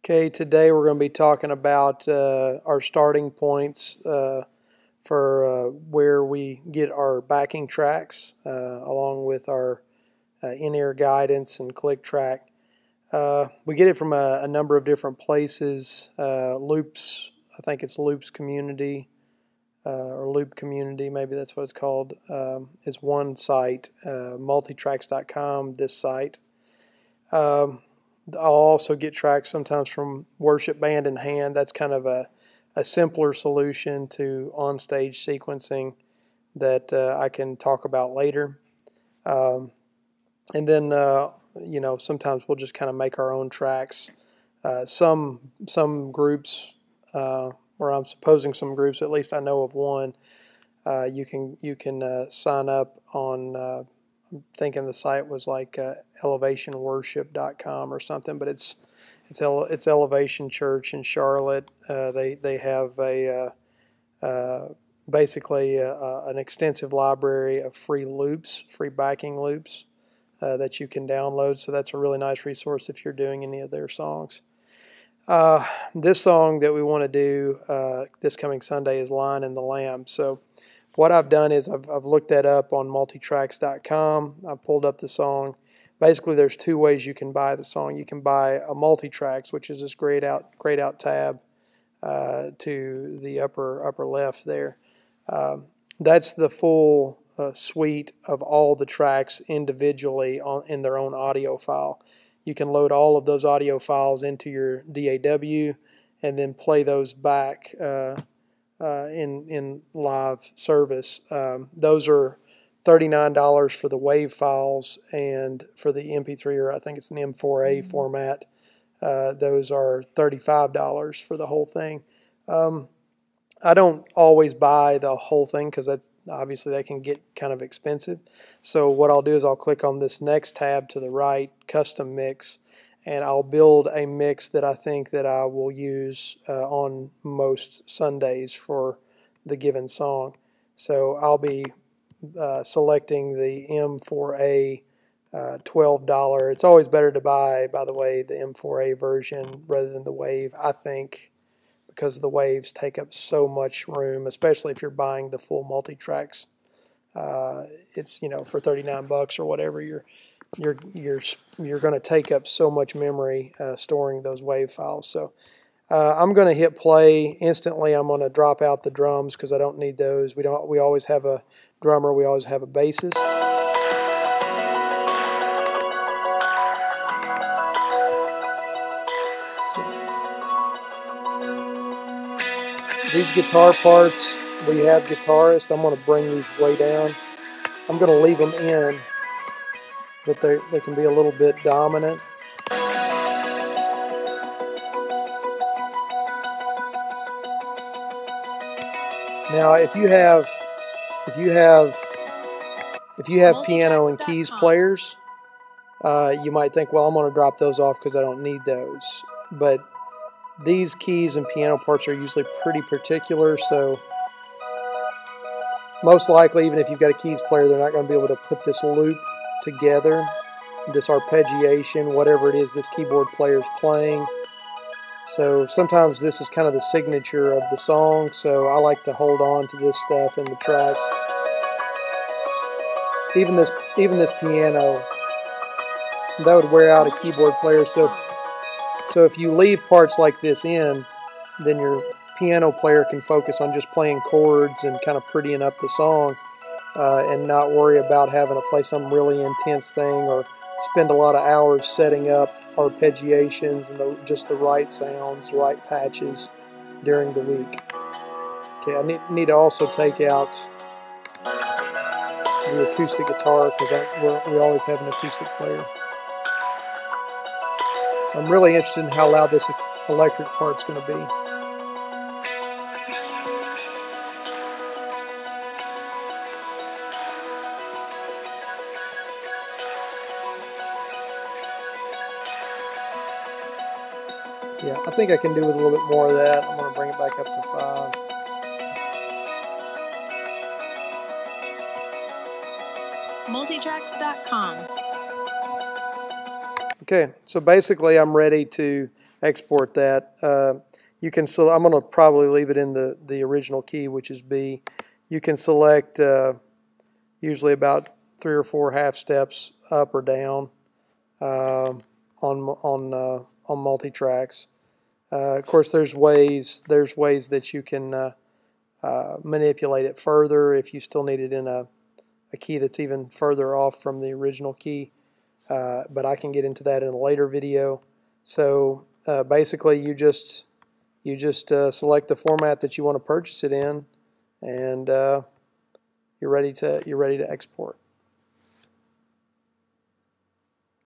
Okay, today we're going to be talking about our starting points for where we get our backing tracks, along with our in-ear guidance and click track. We get it from a number of different places. Loops, I think it's Loops Community, or Loop Community, maybe that's what it's called, is one site. Multitracks.com, this site. I'll also get tracks sometimes from Worship Band in Hand. That's kind of a simpler solution to on-stage sequencing that I can talk about later. And then, sometimes we'll just kind of make our own tracks. Some groups, or I'm supposing some groups, at least I know of one, you can sign up on I'm thinking the site was like elevationworship.com or something, but it's Elevation Church in Charlotte. They have basically an extensive library of free loops, free backing loops that you can download. So that's a really nice resource if you're doing any of their songs. This song that we want to do this coming Sunday is "Lion and the Lamb." So what I've done is I've looked that up on multitracks.com. I pulled up the song. Basically, there's two ways you can buy the song. You can buy a multitracks, which is this grayed out tab to the upper left there. That's the full suite of all the tracks individually in their own audio file. You can load all of those audio files into your DAW and then play those back in live service. Those are $39 for the WAV files, and for the MP3, or I think it's an M4A format, those are $35 for the whole thing. I don't always buy the whole thing because that's obviously that can get kind of expensive. So what I'll do is I'll click on this next tab to the right, Custom Mix, and I'll build a mix that I think that I will use on most Sundays for the given song. So I'll be selecting the M4A $12. It's always better to buy, by the way, the M4A version rather than the WAV, I think, because the WAVs take up so much room, especially if you're buying the full multi-tracks. It's, for $39 or whatever, you're going to take up so much memory storing those WAV files. So I'm going to hit play instantly. I'm going to drop out the drums because I don't need those. We always have a drummer. We always have a bassist. So these guitar parts, we have guitarists. I'm going to bring these way down. I'm going to leave them in, but they can be a little bit dominant. Now, if you have piano and keys players, you might think, well, I'm going to drop those off because I don't need those. But these keys and piano parts are usually pretty particular, so most likely, even if you've got a keys player, they're not going to be able to put this loop together, this arpeggiation, whatever it is this keyboard player is playing. So sometimes this is kind of the signature of the song, so I like to hold on to this stuff in the tracks. Even this piano, that would wear out a keyboard player. So if you leave parts like this in, then your piano player can focus on just playing chords and kind of prettying up the song, and not worry about having to play some really intense thing or spend a lot of hours setting up arpeggiations and just the right sounds, right patches during the week. Okay, I need to also take out the acoustic guitar because we always have an acoustic player. So I'm really interested in how loud this electric part's going to be. Yeah, I think I can do with a little bit more of that. I'm going to bring it back up to 5. Multitracks.com. Okay, so basically I'm ready to export that. You can I'm going to probably leave it in the original key, which is B. You can select usually about 3 or 4 half steps up or down on multi-tracks. Of course, there's ways that you can manipulate it further if you still need it in a key that's even further off from the original key. But I can get into that in a later video. So basically, you just select the format that you want to purchase it in, and you're ready to export.